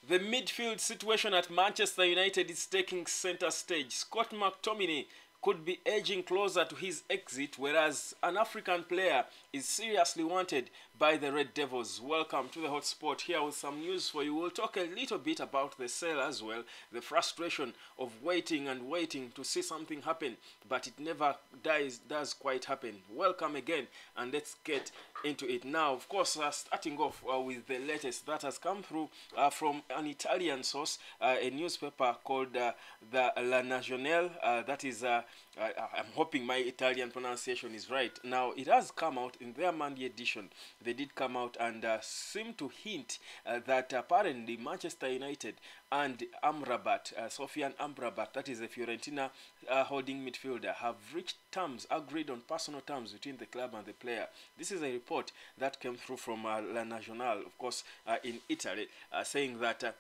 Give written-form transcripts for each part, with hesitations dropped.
The midfield situation at Manchester United is taking center stage. Scott McTominay could be edging closer to his exit, whereas an African player is seriously wanted by the Red Devils. Welcome to the hotspot here with some news for you. We'll talk a little bit about the sale as well, the frustration of waiting and waiting to see something happen, but it never does quite happen. Welcome again, and let's get into it now. Of course, starting off with the latest that has come through from an Italian source, a newspaper called the La Nacional. That is I'm hoping my Italian pronunciation is right. Now, it has come out in their Monday edition. They did come out and seem to hint that apparently Manchester United and Amrabat, Sofian Amrabat, that is a Fiorentina holding midfielder, have reached terms, agreed on personal terms between the club and the player. This is a report that came through from La Nacional, of course, in Italy, saying that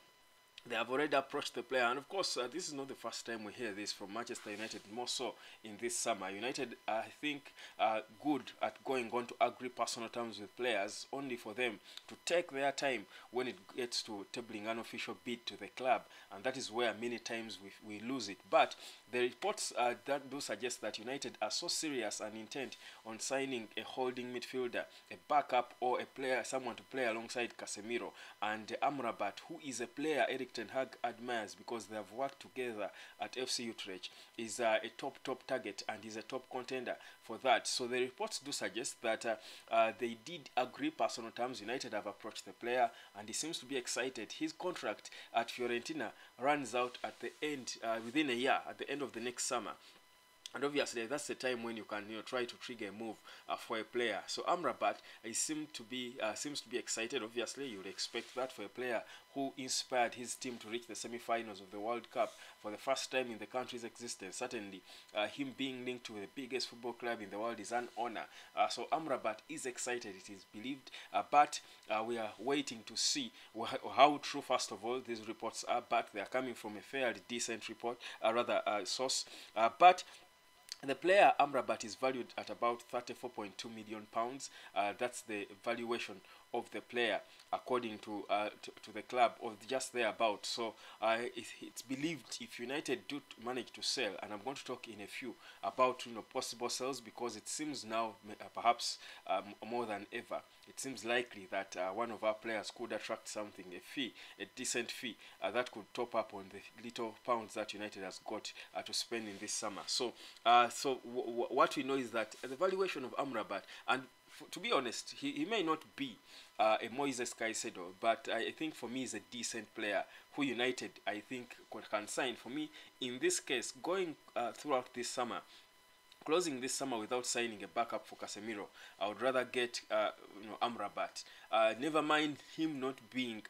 they have already approached the player, and of course, this is not the first time we hear this from Manchester United, more so in this summer. United, I think, are good at going on to agree personal terms with players, only for them to take their time when it gets to tabling an official bid to the club, and that is where many times we lose it. But the reports that do suggest that United are so serious and intent on signing a holding midfielder, a backup, or a player, someone to play alongside Casemiro, and Amrabat, who is a player Eric Ten Hag admires because they have worked together at FC Utrecht, is a top target and is a top contender for that. So the reports do suggest that they did agree personal terms. United have approached the player and he seems to be excited. His contract at Fiorentina runs out at the end, within a year, at the end of the next summer. And obviously, that's the time when you can try to trigger a move for a player. So Amrabat seems to be excited. Obviously, you would expect that for a player who inspired his team to reach the semi-finals of the World Cup for the first time in the country's existence. Certainly, him being linked to the biggest football club in the world is an honor. So Amrabat is excited, it is believed, but we are waiting to see how true, first of all, these reports are. But they are coming from a fairly decent report, source. But the player Amrabat is valued at about £34.2 million. That's the valuation of the player according to the club, or just thereabout. So it's believed if United do manage to sell, and I'm going to talk in a few about possible sales, because it seems now perhaps more than ever it seems likely that one of our players could attract something, a decent fee that could top up on the little pounds that United has got to spend in this summer. So what we know is that the valuation of Amrabat, and to be honest, he may not be a Moises Caicedo, but I think for me he's a decent player who United, I think, can sign. For me, in this case, going throughout this summer, closing this summer without signing a backup for Casemiro, I would rather get Amrabat. Never mind him not being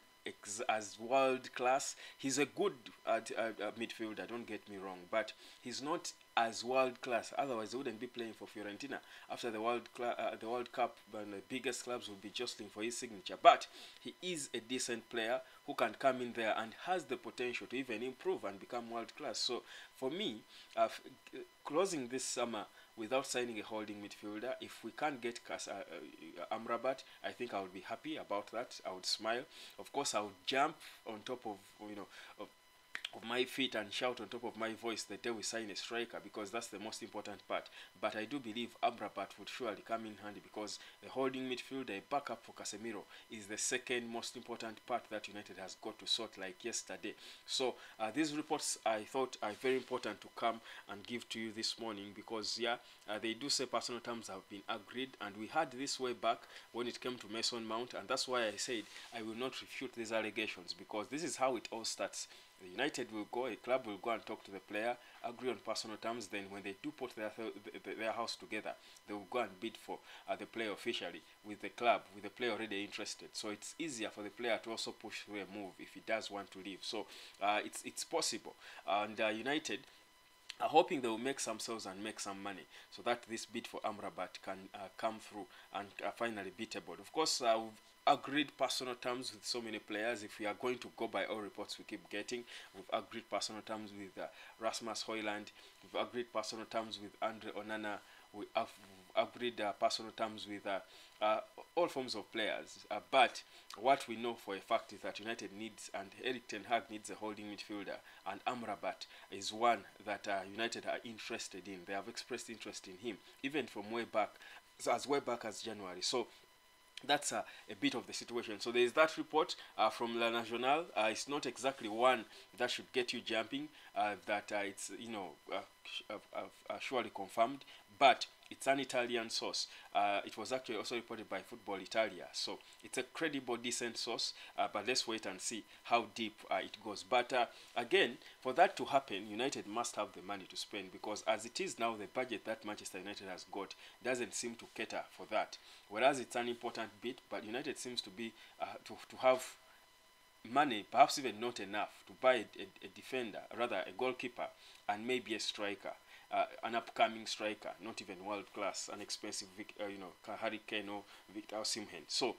as world class. He's a good midfielder, don't get me wrong, but he's not as world class. Otherwise, he wouldn't be playing for Fiorentina after the World Cup, when the biggest clubs will be jostling for his signature. But he is a decent player who can come in there and has the potential to even improve and become world class. So for me, closing this summer without signing a holding midfielder, if we can't get Amrabat, I think I would be happy about that. I would smile. Of course, I would jump on top of of my feet and shout on top of my voice the day we sign a striker, because that's the most important part. But I do believe Amrabat would surely come in handy, because a holding midfielder, a backup for Casemiro, is the second most important part that United has got to sort, like yesterday. So these reports, I thought, are very important to come and give to you this morning, because they do say personal terms have been agreed, and we had this way back when it came to Mason Mount, and that's why I said I will not refute these allegations, because this is how it all starts. The United will go, a club will go and talk to the player, agree on personal terms. Then when they do put their house together, they will go and bid for the player officially with the club, with the player already interested. So it's easier for the player to also push through a move if he does want to leave. So it's possible. And United are hoping they will make some sales and make some money, so that this bid for Amrabat can come through and finally be tabled. Of course, we've agreed personal terms with so many players. If we are going to go by all reports we keep getting, we've agreed personal terms with Rasmus Højlund, we've agreed personal terms with Andre Onana, we have agreed personal terms with all forms of players. But what we know for a fact is that United needs, and Erik ten Hag needs, a holding midfielder, and Amrabat is one that United are interested in. They have expressed interest in him, even from way back, as way back as January. So that's a bit of the situation. So there is that report from La Nacional. It's not exactly one that should get you jumping, that it's surely confirmed, but it's an Italian source. It was actually also reported by Football Italia, so it's a credible, decent source, but let's wait and see how deep it goes. But again, for that to happen, United must have the money to spend, because as it is now, the budget that Manchester United has got doesn't seem to cater for that. Whereas it's an important bit, but United seems to be to have money, perhaps even not enough, to buy a defender, rather a goalkeeper, and maybe a striker, an upcoming striker, not even world class, an expensive, Harry Kane or Victor Osimhen. So,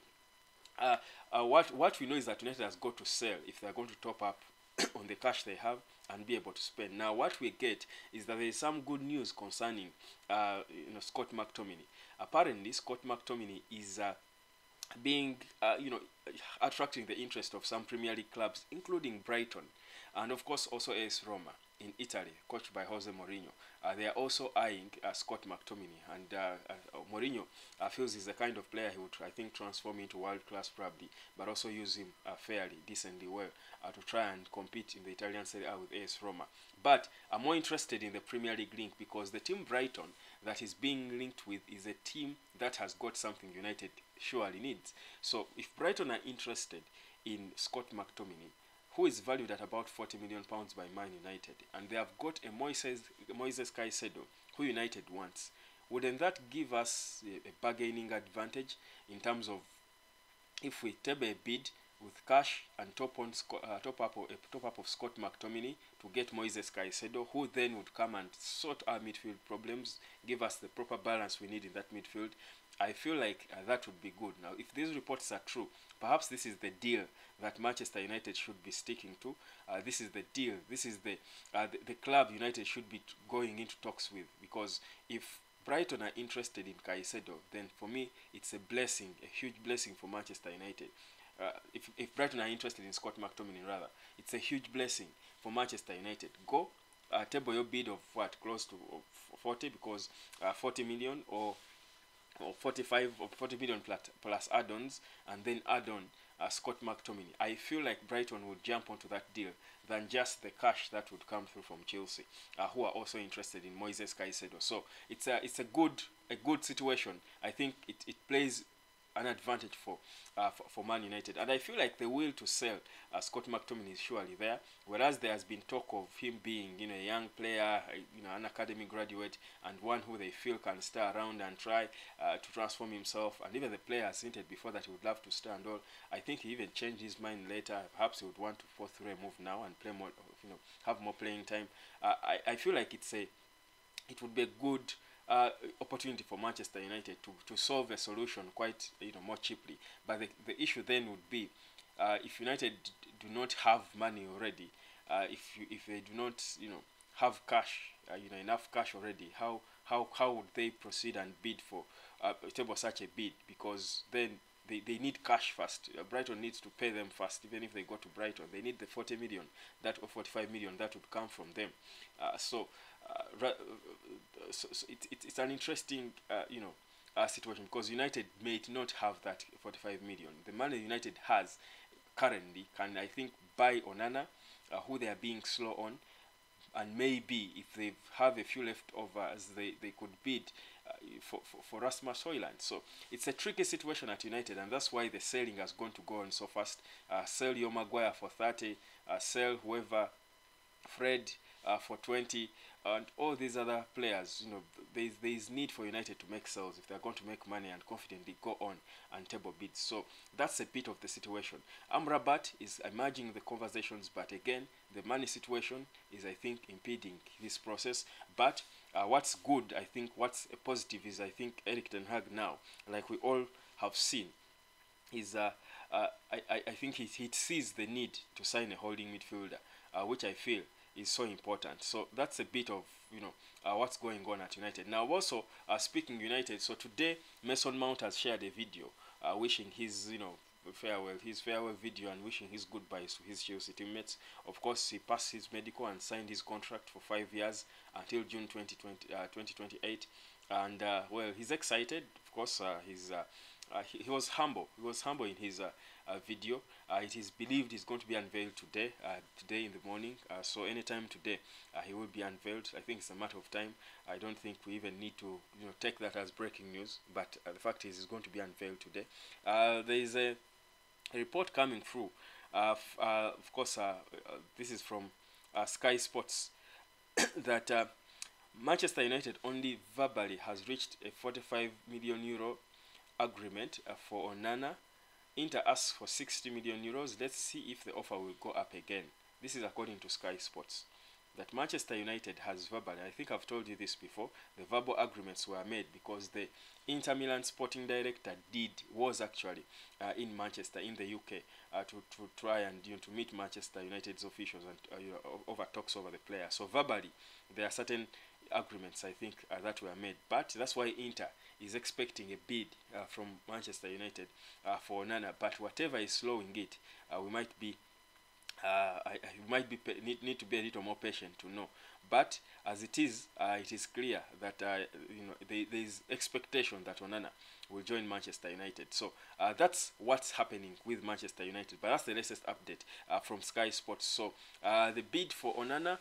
what we know is that United has got to sell if they are going to top up on the cash they have and be able to spend. Now, what we get is that there is some good news concerning, Scott McTominay. Apparently, Scott McTominay is being, attracting the interest of some Premier League clubs, including Brighton, and of course also AS Roma in Italy, coached by Jose Mourinho. They are also eyeing Scott McTominay, and Mourinho feels he's the kind of player he would, I think, transform into world class probably, but also use him fairly, decently well to try and compete in the Italian Serie A with AS Roma. But I'm more interested in the Premier League link, because the team Brighton that is being linked with is a team that has got something United surely needs. So if Brighton are interested in Scott McTominay, who is valued at about £40 million by Man United, and they have got a Moises Caicedo, who United wants, wouldn't that give us a bargaining advantage in terms of, if we table a bid with cash and top up of Scott McTominay to get Moises Caicedo, who then would come and sort our midfield problems, give us the proper balance we need in that midfield? I feel like that would be good. Now, if these reports are true, perhaps this is the deal that Manchester United should be sticking to. This is the deal. This is the club United should be going into talks with, because if Brighton are interested in Caicedo, then for me it's a blessing, a huge blessing for Manchester United. If Brighton are interested in Scott McTominay, rather, it's a huge blessing for Manchester United. Go table your bid of what, close to 40, because 40 million or 45 or 40 million plus add-ons, and then add on Scott McTominay. I feel like Brighton would jump onto that deal than just the cash that would come through from Chelsea, who are also interested in Moises Caicedo. So it's a good situation. I think it plays an advantage for Man United, and I feel like the will to sell Scott McTominay is surely there. Whereas there has been talk of him being, a young player, an academy graduate, and one who they feel can stay around and try to transform himself. And even the player has hinted before that he would love to stay and all. I think he even changed his mind later. Perhaps he would want to go through a move now and play more, have more playing time. I feel like it would be a good opportunity for Manchester United to solve a solution quite more cheaply. But the issue then would be, if United do not have money already, if they do not have cash, enough cash already, how would they proceed and bid for table such a bid? Because then they need cash first. Brighton needs to pay them first. Even if they go to Brighton, they need the 40 million that, or 45 million that would come from them. So it's an interesting situation, because United may not have that 45 million. The money United has currently can, I think, buy Onana, who they are being slow on, and maybe if they have a few leftovers, they could bid for Rasmus Højlund. So it's a tricky situation at United, and that's why the selling has gone to go on so fast. Sell your Maguire for 30, sell whoever, Fred for 20, and all these other players. There is need for United to make sales if they are going to make money and confidently go on and table bids. So that's a bit of the situation. Amrabat is emerging the conversations, but again, the money situation is, I think, impeding this process. But what's good, I think, what's a positive is, I think, Erik ten Hag now, like we all have seen, is I think he sees the need to sign a holding midfielder, which I feel is so important. So that's a bit of, what's going on at United. Now also, speaking United, so today Mason Mount has shared a video wishing his, farewell video, and wishing his goodbyes to his Chelsea teammates. Of course, he passed his medical and signed his contract for 5 years until June 2028. And well, he's excited. Of course, he was humble. He was humble in his video. It is believed he's going to be unveiled today, today in the morning. So anytime today, he will be unveiled. I think it's a matter of time. I don't think we even need to, take that as breaking news. But the fact is, it's going to be unveiled today. There is a report coming through. Of course, this is from Sky Sports that Manchester United only verbally has reached a 45 million euro agreement for Onana. Inter asks for 60 million euros. Let's see if the offer will go up again. This is according to Sky Sports. That Manchester United has verbally, I think I've told you this before, the verbal agreements were made because the Inter Milan sporting director was actually in Manchester, in the UK, to try and to meet Manchester United's officials and over talks over the player. So verbally, there are certain agreements, I think, that were made. But that's why Inter is expecting a bid from Manchester United for Onana. But whatever is slowing it, we might be need to be a little more patient to know. But as it is clear that there is expectation that Onana will join Manchester United. So that's what's happening with Manchester United. But that's the latest update from Sky Sports. So the bid for Onana,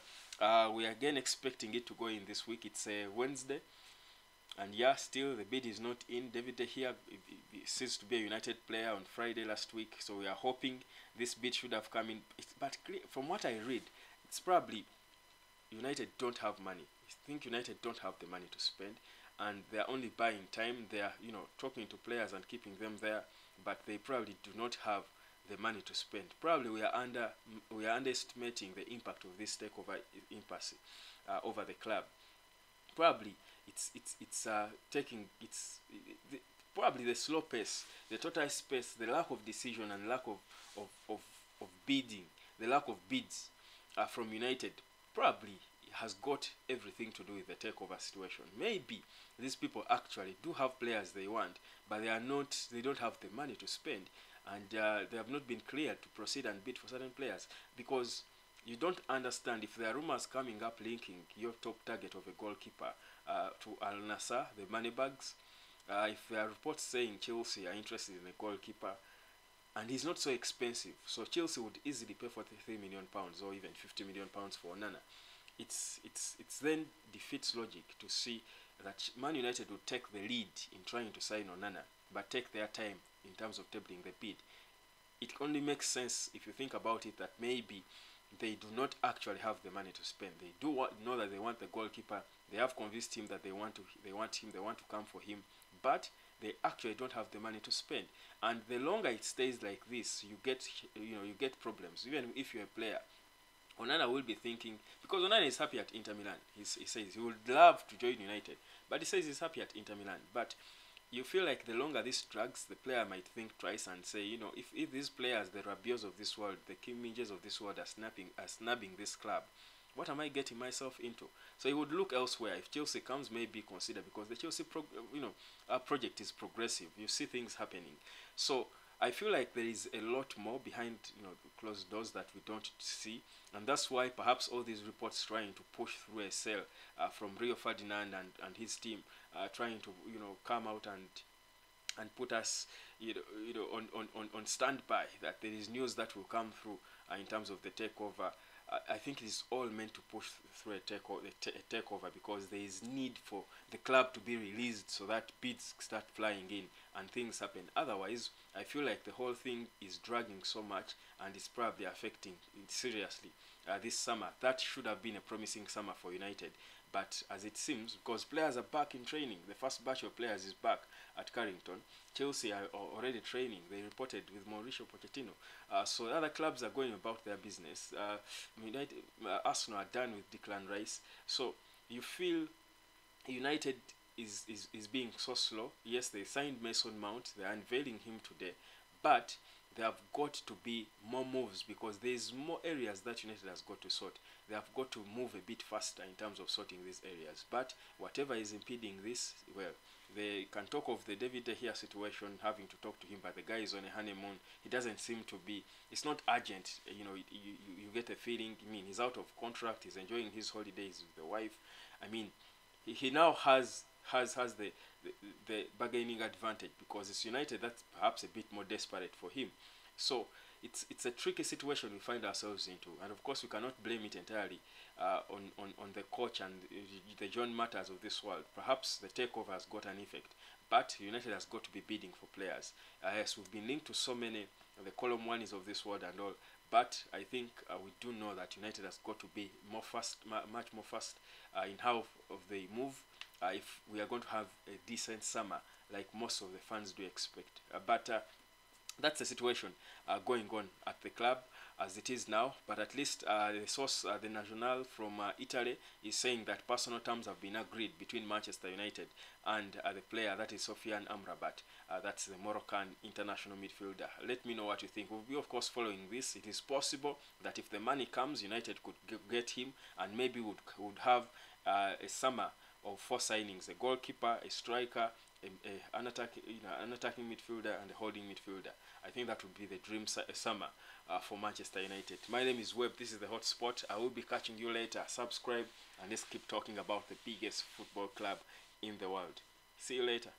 we are again expecting it to go in this week. It's a Wednesday. And yeah, still the bid is not in. David De Gea ceased to be a United player on Friday last week, so we are hoping this bid should have come in. But from what I read, it's probably United don't have money. I think United don't have the money to spend, and they are only buying time. They are talking to players and keeping them there, but they probably do not have the money to spend. Probably we are underestimating the impact of this takeover impasse over the club. Probably probably the slow pace, the total space, the lack of decision, and lack of bidding, the lack of bids from United probably has got everything to do with the takeover situation. Maybe these people actually do have players they want, but they don't have the money to spend, and they have not been cleared to proceed and bid for certain players, because you don't understand if there are rumors coming up linking your top target of a goalkeeper to Al Nassr, the moneybags. If there are reports saying Chelsea are interested in a goalkeeper, and he's not so expensive, so Chelsea would easily pay £43 million or even £50 million for Onana. It's then defeats logic to see that Man United would take the lead in trying to sign Onana, but take their time in terms of tabling the bid. It only makes sense if you think about it that maybe they do not actually have the money to spend. They do know that they want the goalkeeper. They have convinced him that they want to come for him, but they actually don't have the money to spend. And the longer it stays like this, you get problems. Even if you're a player, Onana will be thinking, because Onana is happy at Inter Milan. He says he would love to join United, but he says he's happy at Inter Milan. But you feel like the longer this drags, the player might think twice and say, if these players, the Rabios of this world, the Kim Min-jaes of this world are snubbing this club, what am I getting myself into? So he would look elsewhere. If Chelsea comes, maybe consider, because the Chelsea project is progressive. You see things happening. So I feel like there is a lot more behind closed doors that we don't see, and that's why perhaps all these reports trying to push through a sale from Rio Ferdinand and his team, trying to come out and put us on standby, that there is news that will come through in terms of the takeover. I think it is all meant to push through a takeover, because there is need for the club to be released so that bids start flying in and things happen. Otherwise, I feel like the whole thing is dragging so much, and it's probably affecting it seriously this summer. That should have been a promising summer for United, but as it seems, because players are back in training, the first batch of players is back at Carrington. Chelsea are already training. They reported with Mauricio Pochettino. So other clubs are going about their business. United, Arsenal are done with Declan Rice. So you feel United is being so slow. Yes, they signed Mason Mount. They're unveiling him today. But there have got to be more moves, because there's more areas that United has got to sort. They have got to move a bit faster in terms of sorting these areas. But whatever is impeding this, well, they can talk of the David De Gea situation, having to talk to him, but the guy is on a honeymoon. He doesn't seem to be, it's not urgent, you know, you get a feeling, I mean, he's out of contract, he's enjoying his holidays with the wife. I mean, he now has the bargaining advantage, because it's United that's perhaps a bit more desperate for him. So it's a tricky situation we find ourselves into, and of course we cannot blame it entirely on the coach and the John Matters of this world. Perhaps the takeover has got an effect, but United has got to be bidding for players. Yes, we've been linked to so many the column ones of this world and all, but I think we do know that United has got to be more fast, much more fast in how of they move, if we are going to have a decent summer like most of the fans do expect. But that's the situation going on at the club as it is now. But at least the source, the National from Italy, is saying that personal terms have been agreed between Manchester United and the player, that is Sofian Amrabat. That's the Moroccan international midfielder. Let me know what you think. We'll be, of course, following this. It is possible that if the money comes, United could get him, and maybe would have a summer of 4 signings: a goalkeeper, a striker, an attacking midfielder, and a holding midfielder. I think that would be the dream summer for Manchester United. My name is Webb. This is the Hot Spot. I will be catching you later. Subscribe, and let's keep talking about the biggest football club in the world. See you later.